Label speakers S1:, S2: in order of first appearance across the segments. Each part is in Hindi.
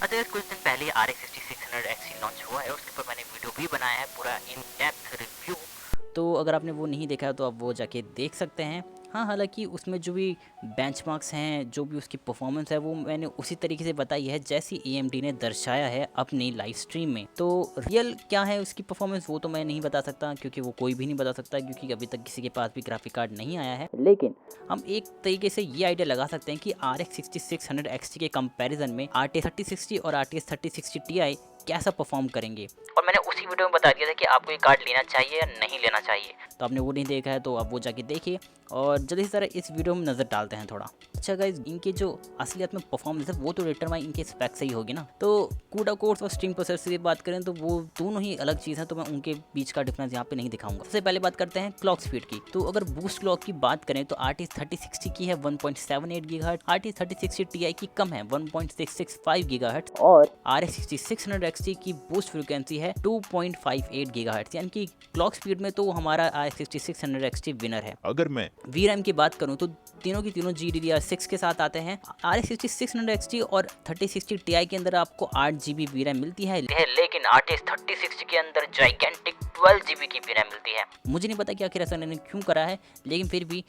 S1: अच्छा, कुछ दिन पहले RX 6600 XT लॉन्च हुआ है, उसके ऊपर मैंने वीडियो भी बनाया है, पूरा इन डेप्थ रिव्यू। तो अगर आपने वो नहीं देखा है तो आप वो जाके देख सकते हैं। हाँ, हालाँकि उसमें जो भी बेंचमार्क्स हैं, जो भी उसकी परफॉर्मेंस है, वो मैंने उसी तरीके से बताई है जैसी AMD ने दर्शाया है अपनी लाइव स्ट्रीम में। तो रियल क्या है उसकी परफॉर्मेंस वो तो मैं नहीं बता सकता, क्योंकि वो कोई भी नहीं बता सकता, क्योंकि अभी तक किसी के पास भी ग्राफिक कार्ड नहीं आया है। लेकिन हम एक तरीके से ये आइडिया लगा सकते हैं कि RX 6600 XT के कंपैरिजन में RTX 3060 और RTX 3060 Ti कैसा परफॉर्म करेंगे। और मैंने उसी वीडियो में बता दिया था कि आपको ये कार्ड लेना चाहिए या नहीं लेना चाहिए। तो आपने वो नहीं देखा है तो आप वो जाके देखिए, और जल्दी से ज़रा इस वीडियो में नज़र डालते हैं थोड़ा। अच्छा गाइस, इनके जो असलियत में परफॉर्मेंस है वो तो डिटरमाइन इनके स्पेक से ही होगी ना। तो CUDA कोर्स और स्ट्रीम प्रोसेसर की बात करें तो वो दोनों ही अलग चीज़ है, तो मैं उनके बीच का डिफरेंस यहाँ पे नहीं दिखाऊंगा। सबसे पहले बात करते हैं क्लॉक स्पीड की। तो अगर बूस्ट क्लॉक की बात करें तो RTX 3060 की है 1.78 GHz, RTX 3060 Ti की कम है 1.665 GHz, और RX 6600 XT की बूस्ट फ्रीक्वेंसी है 2.58 GHz। यानी कि क्लॉक स्पीड में तो हमारा RX 6600 XT विनर है।
S2: अगर मैं
S1: VRAM की बात करूं तो तीनों की तीनों GDDR6 के साथ आते हैं। RX 6600 XT और 3060 Ti के अंदर आपको 8 GB VRAM मिलती है, लेकिन RTX 3060 के अंदर जाइगेंटिक 12 GB की VRAM मिलती है। मुझे नहीं पता कि आखिर ऐसा इन्होंने क्यों करा है, लेकिन फिर भी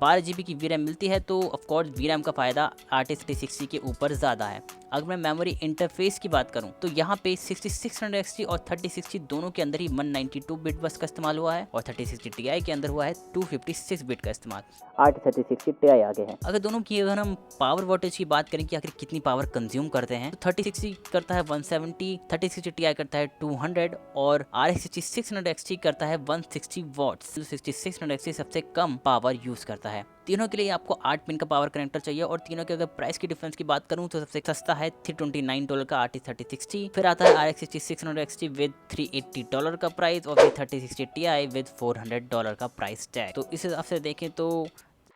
S1: 12 GB की VRAM मिलती है, तो ऑफकोर्स VRAM का फ़ायदा RTX 3060 के ऊपर ज़्यादा है। अगर मैं मेमोरी इंटरफेस की बात करूं तो यहाँ पे 6600 XT और 3060 दोनों के अंदर ही 192 बिट बस का इस्तेमाल हुआ है, और 3060 Ti के अंदर हुआ है 256 बिट का इस्तेमाल। RTX 3060 Ti आगे है। अगर दोनों की अगर हम पावर वोल्टेज की बात करें कि आखिर कितनी पावर कंज्यूम करते हैं, तो 3060 करता है 170, 3060 Ti करता है 200, और RX 6600 XT करता है 160 वॉट्स। 6600 XT सबसे कम पावर यूज करता है। तीनों के लिए आपको 8 पिन का पावर कनेक्टर चाहिए, और तीनों के अगर प्राइस की डिफरेंस की बात करूं तो सबसे सस्ता है $329 का RTX 3060, फिर आता है RX 6600 XT विद $380 का प्राइस, और फिर 3060 Ti विद $400 का प्राइस टैग। तो इस हिसाब से देखें तो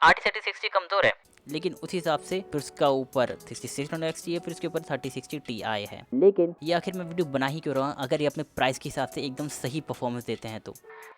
S1: RTX 3060 कमजोर है, लेकिन उस हिसाब से फिर उसका ऊपर 6600 XT है, फिर उसके ऊपर 3060 Ti है। लेकिन ये आखिर मैं वीडियो बना ही क्यों रहा हूँ अगर ये अपने प्राइस के हिसाब से एकदम सही परफॉर्मेंस देते हैं तो।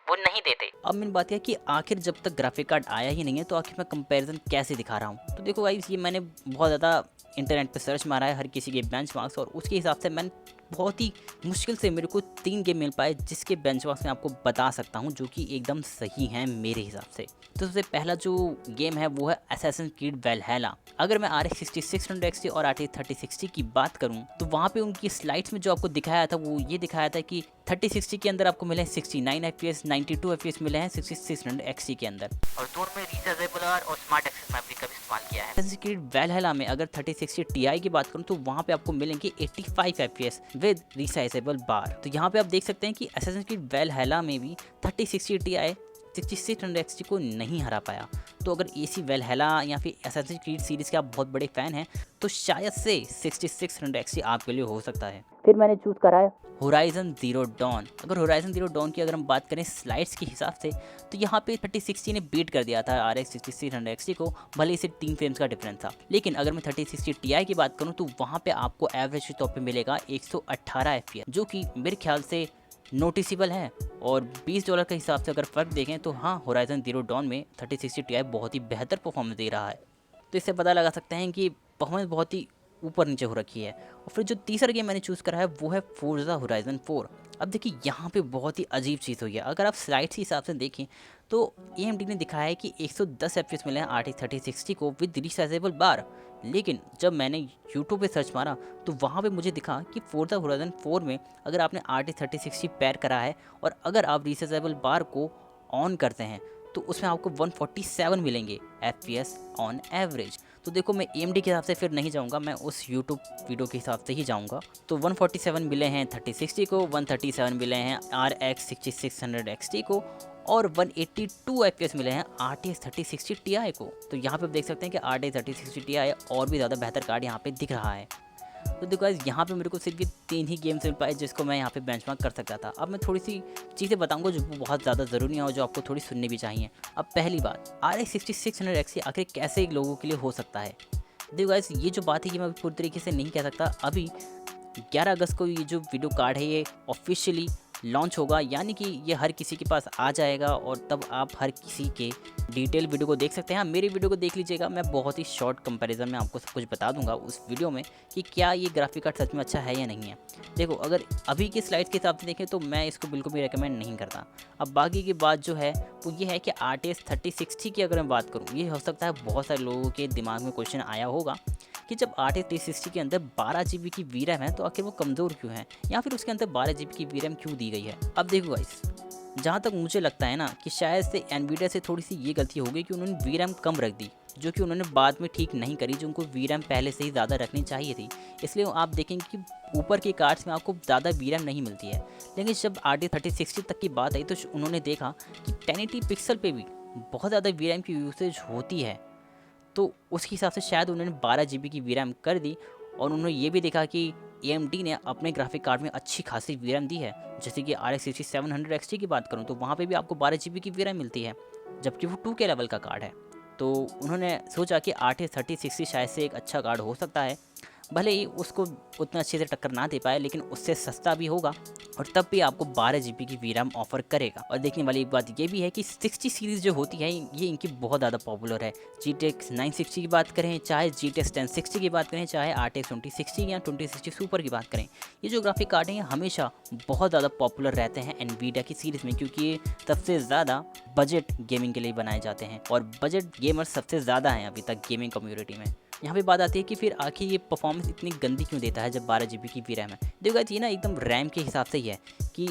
S1: वो नहीं देते। अब मेन बात यह कि आखिर जब तक ग्राफिक कार्ड आया ही नहीं है तो आखिर मैं कंपैरिजन कैसे दिखा रहा हूँ। तो देखो गाइस, ये मैंने बहुत ज़्यादा इंटरनेट पे सर्च मारा है हर किसी के बेंचमार्क्स, और उसके हिसाब से मैंने बहुत ही मुश्किल से मेरे को 3 गेम मिल पाए जिसके बेंचमार्क्स मैं आपको बता सकता हूँ, जो कि एकदम सही हैं मेरे हिसाब से। तो सबसे पहला जो गेम है वो है Assassin's Creed Valhalla। अगर मैं RX 6600 XT और RTX 3060 की बात करूं तो वहाँ पे उनकी स्लाइड्स में जो आपको दिखाया था वो ये दिखाया था कि 3060 के अंदर आपको मिले हैं 69 FPS, 92 FPS मिले हैं 6600 XT के अंदर, और दोनों में रिचार्जेबल और स्मार्ट एक्सेस मेमोरी का भी इस्तेमाल किया है। Assassin's Creed Valhalla में अगर 3060 Ti की बात करूं तो वहाँ पे आपको मिलेंगे 85 FPS विद रिसाइजेबल बार। तो यहाँ पे आप देख सकते हैं कि Assassin's Creed Valhalla में भी 3060 Ti 6600 XT को नहीं हरा पाया। तो अगर AC Valhalla या फिर Assassin's Creed सीरीज के आप बहुत बड़े फैन हैं तो शायद से 6600 XT आपके लिए हो सकता है। फिर मैंने चूज करा है Horizon Zero Dawn। अगर Horizon Zero Dawn की अगर हम बात करें स्लाइड्स के हिसाब से तो यहाँ पे 3060 ने बीट कर दिया था RX 6600 XT को, भले इसे 3 फ्रेम्स का डिफरेंस था। लेकिन अगर मैं 3060 Ti की बात करूँ तो वहाँ पे आपको एवरेज के तौर पे मिलेगा 118 FPS, जो कि मेरे ख्याल से नोटिसेबल है। और $20 के हिसाब से अगर फ़र्क देखें तो हाँ, Horizon Zero Dawn में 3060 Ti बहुत ही बेहतर परफॉर्मेंस दे रहा है। तो इससे पता लगा सकते हैं कि परफॉर्मेंस बहुत ही ऊपर नीचे हो रखी है। और फिर जो तीसरा गेम मैंने चूज़ करा है वो है Forza Horizon 4। अब देखिए यहाँ पे बहुत ही अजीब चीज़ हुई है। अगर आप स्लाइड्स के हिसाब से देखें तो AMD ने दिखाया है कि 110 FPS मिले हैं RTX 3060 को विद रिचार्जेबल बार, लेकिन जब मैंने YouTube पे सर्च मारा तो वहाँ पे मुझे दिखा कि Forza Horizon 4 में अगर आपने RTX 3060 पेयर करा है और अगर आप रिचार्जेबल बार को ऑन करते हैं तो उसमें आपको 147 मिलेंगे FPS ऑन एवरेज। तो देखो, मैं AMD के हिसाब से फिर नहीं जाऊंगा, मैं उस YouTube वीडियो के हिसाब से ही जाऊंगा। तो 147 मिले हैं 3060 को, 137 मिले हैं RX 6600 XT को, और 182 FPS मिले हैं RTX 3060 Ti को। तो यहाँ पे आप देख सकते हैं कि RTX 3060 Ti और भी ज़्यादा बेहतर कार्ड यहाँ पे दिख रहा है। तो देखो गाइस, यहाँ पे मेरे को सिर्फ ये 3 ही गेम्स मिल पाए जिसको मैं यहाँ पे बेंचमार्क कर सकता था। अब मैं थोड़ी सी चीज़ें बताऊंगा जो बहुत ज़्यादा ज़रूरी है और जो आपको थोड़ी सुननी भी चाहिए। अब पहली बात, RX 6600 XT आखिर कैसे लोगों के लिए हो सकता है। देखो गाइस, ये जो बात है कि मैं पूरी तरीके से नहीं कह सकता। अभी 11 अगस्त को ये जो वीडियो कार्ड है ये ऑफिशियली लॉन्च होगा, यानी कि ये हर किसी के पास आ जाएगा और तब आप हर किसी के डिटेल वीडियो को देख सकते हैं। मेरी वीडियो को देख लीजिएगा, मैं बहुत ही शॉर्ट कंपैरिजन में आपको सब कुछ बता दूंगा उस वीडियो में कि क्या ये ग्राफिक कार्ड सच में अच्छा है या नहीं है। देखो, अगर अभी की स्लाइड्स के हिसाब से देखें तो मैं इसको बिल्कुल भी रिकमेंड नहीं करता। अब बाकी की बात जो है वो ये है कि RTX 3060 की अगर मैं बात करूँ, ये हो सकता है बहुत सारे लोगों के दिमाग में क्वेश्चन आया होगा कि जब RTX 3060 के अंदर 12 GB की VRAM है तो आखिर वो कमज़ोर क्यों है, या फिर उसके अंदर 12 GB की VRAM क्यों दी गई है। अब देखो गाइस, जहाँ तक मुझे लगता है ना कि शायद से एनवीडिया से थोड़ी सी ये गलती हो गई कि उन्होंने VRAM कम रख दी, जो कि उन्होंने बाद में ठीक नहीं करी, जो उनको VRAM पहले से ही ज़्यादा रखनी चाहिए थी। इसलिए आप देखेंगे कि ऊपर के कार्ड्स में आपको ज़्यादा VRAM नहीं मिलती है। लेकिन जब RTX 3060 तक की बात आई तो उन्होंने देखा कि 1080 पिक्सल पे भी बहुत ज़्यादा VRAM की यूसेज होती है, तो उसके हिसाब से शायद उन्होंने 12 GB की VRAM कर दी। और उन्होंने ये भी देखा कि AMD ने अपने ग्राफिक कार्ड में अच्छी खासी VRAM दी है। जैसे कि RX 6700 XT की बात करूँ तो वहाँ पे भी आपको 12 GB की VRAM मिलती है, जबकि वो 2K लेवल का कार्ड है। तो उन्होंने सोचा कि RTX 3060 शायद से एक अच्छा कार्ड हो सकता है, भले ही उसको उतना अच्छे से टक्कर ना दे पाए, लेकिन उससे सस्ता भी होगा और तब भी आपको 12 GB की VRAM ऑफर करेगा। और देखने वाली एक बात ये भी है कि 60 सीरीज़ जो होती है ये इनकी बहुत ज़्यादा पॉपुलर है। GTX 960 की बात करें, चाहे GTX 1060 की बात करें, चाहे RTX 2060 या 2060 सुपर की बात करें, ये जो ग्राफिक कार्ड हैं ये हमेशा बहुत ज़्यादा पॉपुलर रहते हैं एनवीडिया की सीरीज़ में, क्योंकि ये सबसे ज़्यादा बजट गेमिंग के लिए बनाए जाते हैं और बजट गेमर्स सबसे ज़्यादा हैं अभी तक गेमिंग कम्युनिटी में। यहाँ पे बात आती है कि फिर आखिर ये परफॉर्मेंस इतनी गंदी क्यों देता है जब 12 GB की VRAM है। देखो गाइस, ये ना एकदम रैम के हिसाब से ही है कि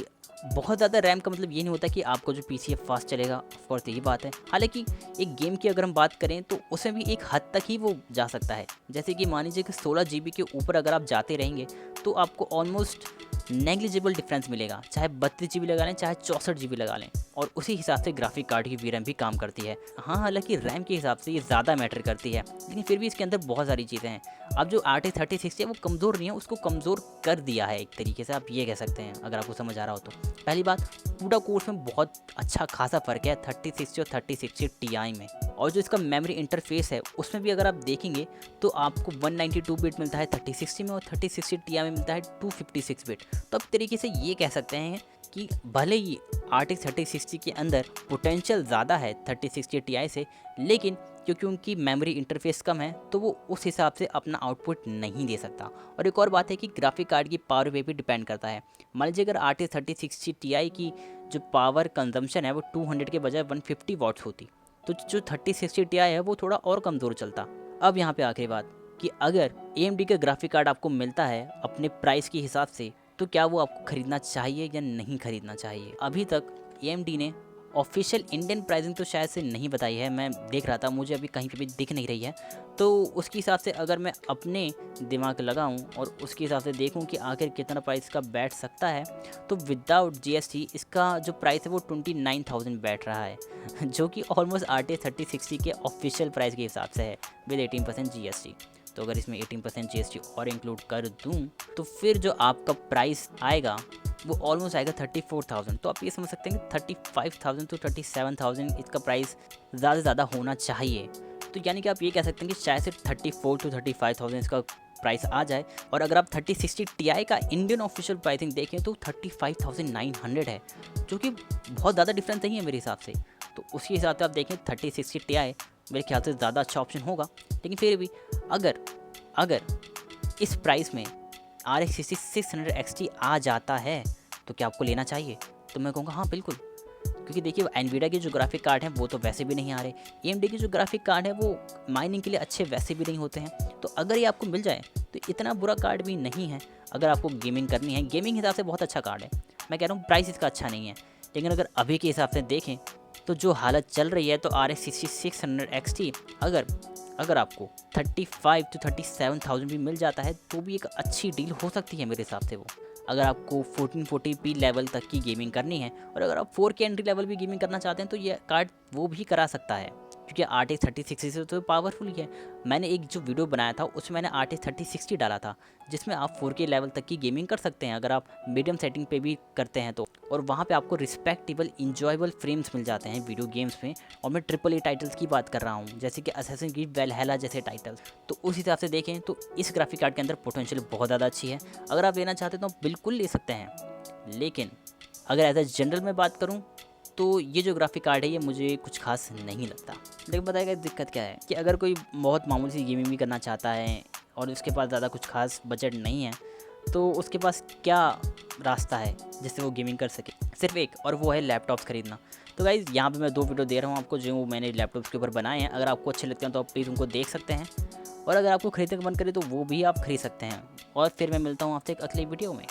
S1: बहुत ज़्यादा रैम का मतलब ये नहीं होता कि आपको जो PC है फास्ट चलेगा। ऑफकोर्स यही बात है। हालांकि एक गेम की अगर हम बात करें तो उसमें भी एक हद तक ही वो जा सकता है। जैसे कि मान लीजिए कि 16 GB के ऊपर अगर आप जाते रहेंगे तो आपको ऑलमोस्ट नेग्लिजिबल डिफरेंस मिलेगा, चाहे 32 GB लगा लें चाहे 64 GB लगा लें, और उसी हिसाब से ग्राफिक कार्ड की VRAM भी काम करती है। हाँ, हालांकि रैम के हिसाब से ये ज़्यादा मैटर करती है, लेकिन फिर भी इसके अंदर बहुत सारी चीज़ें हैं। अब जो RTX 3060 है वो कमज़ोर नहीं है, उसको कमज़ोर कर दिया है एक तरीके से, आप ये कह सकते हैं अगर आपको समझ आ रहा हो तो। पहली बात, पूरा कोर्स में बहुत अच्छा खासा फ़र्क है 3060 और 3060 Ti में। और जो इसका मेमोरी इंटरफेस है उसमें भी अगर आप देखेंगे तो आपको 192 बिट मिलता है 3060 में और 3060 Ti में मिलता है 256 बिट। तो अब तरीके से ये कह सकते हैं कि भले ही RTX 3060 के अंदर पोटेंशियल ज़्यादा है 3060 Ti से, लेकिन क्योंकि उनकी मेमोरी इंटरफेस कम है तो वो उस हिसाब से अपना आउटपुट नहीं दे सकता। और एक और बात है कि ग्राफिक कार्ड की पावर पे भी डिपेंड करता है। मान लीजिए अगर RTX 3060 Ti की जो पावर कंजम्पशन है वो 200 के बजाय 150 वाट्स होती, तो जो 3060 Ti है वो थोड़ा और कमज़ोर चलता। अब यहाँ पे आखिरी बात कि अगर AMD का ग्राफिक कार्ड आपको मिलता है अपने प्राइस के हिसाब से, तो क्या वो आपको ख़रीदना चाहिए या नहीं ख़रीदना चाहिए। अभी तक AMD ने ऑफिशियल इंडियन प्राइसिंग तो शायद से नहीं बताई है, मैं देख रहा था, मुझे अभी कहीं पे भी दिख नहीं रही है। तो उसके हिसाब से अगर मैं अपने दिमाग लगाऊं और उसके हिसाब से देखूं कि आखिर कितना प्राइस का बैठ सकता है, तो विदाउट GST इसका जो प्राइस है वो 29,000 बैठ रहा है जो कि ऑलमोस्ट RTX 3060 के ऑफिशियल प्राइस के हिसाब से है विद 18% GST। तो अगर इसमें 18% GST और इंक्लूड कर दूं तो फिर जो आपका प्राइस आएगा वो ऑलमोस्ट आएगा 34,000। तो आप ये समझ सकते हैं कि 35,000 to 37,000 इसका प्राइस ज़्यादा से ज़्यादा होना चाहिए। तो यानी कि आप ये कह सकते हैं कि शायद से 34 to 35,000 इसका प्राइस आ जाए। और अगर आप 3060 Ti का इंडियन ऑफिशियल प्राइसिंग देखें तो 35,900 है, जो कि बहुत ज़्यादा डिफरेंस नहीं है मेरे हिसाब से। तो उसी हिसाब से आप देखें 3060 Ti मेरे ख्याल से ज़्यादा अच्छा ऑप्शन होगा। लेकिन फिर भी अगर इस प्राइस में RX 6600 XT आ जाता है तो क्या आपको लेना चाहिए? तो मैं कहूँगा हाँ बिल्कुल, क्योंकि देखिए एनवीडिया के जो ग्राफिक कार्ड हैं वो तो वैसे भी नहीं आ रहे, AMD के जो ग्राफिक कार्ड है वो माइनिंग के लिए अच्छे वैसे भी नहीं होते हैं। तो अगर ये आपको मिल जाए तो इतना बुरा कार्ड भी नहीं है अगर आपको गेमिंग करनी है। गेमिंग हिसाब से बहुत अच्छा कार्ड है, मैं कह रहा हूँ प्राइस इसका अच्छा नहीं है। लेकिन अगर अभी के हिसाब से देखें तो जो हालत चल रही है तो RX 6600 XT अगर आपको 35 to 37,000 भी मिल जाता है तो भी एक अच्छी डील हो सकती है मेरे हिसाब से वो। अगर आपको 1440p लेवल तक की गेमिंग करनी है और अगर आप 4K एंट्री लेवल भी गेमिंग करना चाहते हैं तो ये कार्ड वो भी करा सकता है, क्योंकि RTX 3060 से तो पावरफुल ही है। मैंने एक जो वीडियो बनाया था उसमें मैंने RTX 3060 डाला था, जिसमें आप 4K लेवल तक की गेमिंग कर सकते हैं अगर आप मीडियम सेटिंग पे भी करते हैं तो। और वहाँ पे आपको रिस्पेक्टेबल इंजॉयबल फ्रेम्स मिल जाते हैं वीडियो गेम्स में। और मैं AAA टाइटल्स की बात कर रहा हूँ, जैसे कि असैसिन क्रीड वैल्हैला जैसे टाइटल्स। तो उस हिसाब से देखें तो इस ग्राफिक कार्ड के अंदर पोटेंशियल बहुत ज़्यादा अच्छी है। अगर आप लेना चाहते हैं तो बिल्कुल ले सकते हैं, लेकिन अगर एज ए जनरल में बात करूँ तो ये जो ग्राफिक कार्ड है ये मुझे कुछ खास नहीं लगता। लेकिन बताएगा दिक्कत क्या है कि अगर कोई बहुत मामूली सी गेमिंग भी करना चाहता है और उसके पास ज़्यादा कुछ खास बजट नहीं है, तो उसके पास क्या रास्ता है जिससे वो गेमिंग कर सके? सिर्फ एक, और वो है लैपटॉप्स खरीदना। तो गाइज़ यहाँ पे मैं 2 वीडियो दे रहा हूँ आपको जो मैंने लैपटॉप्स के ऊपर बनाए हैं। अगर आपको अच्छे लगते हैं तो आप प्लीज़ उनको देख सकते हैं, और अगर आपको खरीदने का मन करे तो वो भी आप खरीद सकते हैं। और फिर मैं मिलता हूँ आपसे एक अगली वीडियो में।